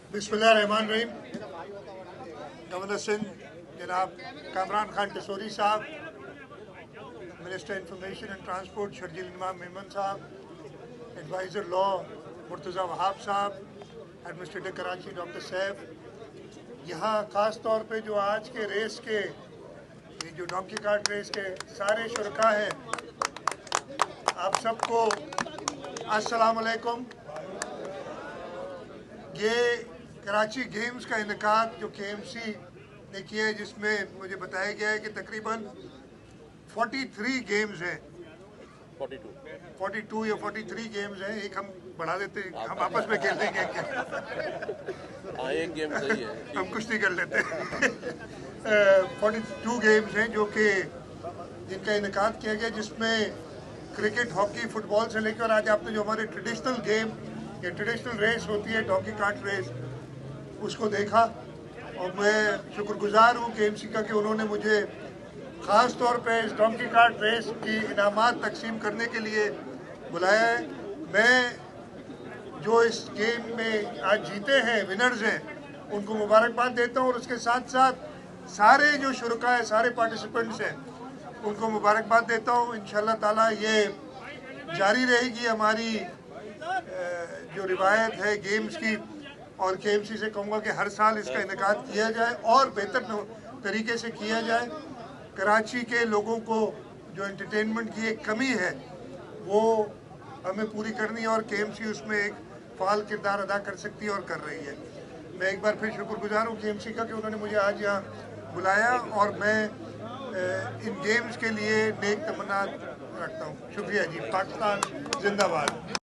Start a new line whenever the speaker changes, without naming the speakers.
बिस्मिल्लाहिर्रहमानिर्रहीम। गवर्नर सिंध जनाब कामरान खान टिसोरी साहब, minister information and transport Sharjeel इमाम मेमन साहब, एडवाइज़र लॉ मुर्तज़ा वहाब साहब, एडमिनिस्ट्रेटर कराची डॉक्टर सैफ, यहाँ ख़ास तौर पे जो आज के रेस के ये जो डोंकी कार्ट रेस के सारे शुरका हैं, आप सबको अस्सलाम वालेकुम। ये कराची गेम्स का इनेकाद जो KMC ने किया है, जिसमें मुझे बताया गया है कि तकरीबन 43 गेम्स हैं, 42 या 43 गेम्स हैं। एक हम बढ़ा देते हैं, हम आपस में खेल लेंगे क्या?
एक गेम सही है,
हम कुश्ती कर लेते हैं। 42 गेम्स हैं जो कि जिनका इनेकाद किया गया, जिसमें क्रिकेट, हॉकी, फुटबॉल से लेकर आज आपने जो हमारे ट्रेडिशनल गेम या ट्रेडिशनल रेस होती है डोंकी कार्ट रेस, उसको देखा। और मैं शुक्रगुजार हूँ KMC का कि उन्होंने मुझे ख़ास तौर पे इस डोंकी कार्ट रेस की इनामात तकसीम करने के लिए बुलाया है। मैं जो इस गेम में आज जीते हैं, विनर्स हैं, उनको मुबारकबाद देता हूँ और उसके साथ साथ सारे जो शुरका है, सारे पार्टिसिपेंट्स हैं, उनको मुबारकबाद देता हूँ। इंशाल्लाह ताला ये जारी रहेगी हमारी जो रिवायत है गेम्स की, और KMC से कहूँगा कि हर साल इसका इनेकाद किया जाए और बेहतर तरीके से किया जाए। कराची के लोगों को जो एंटरटेनमेंट की एक कमी है वो हमें पूरी करनी है और KMC उसमें एक फाल किरदार अदा कर सकती है और कर रही है। मैं एक बार फिर शुक्रगुजार हूँ KMC का कि उन्होंने मुझे आज यहाँ बुलाया और मैं इन गेम्स के लिए नेक तमन्ना रखता हूँ। शुक्रिया जी। पाकिस्तान जिंदाबाद।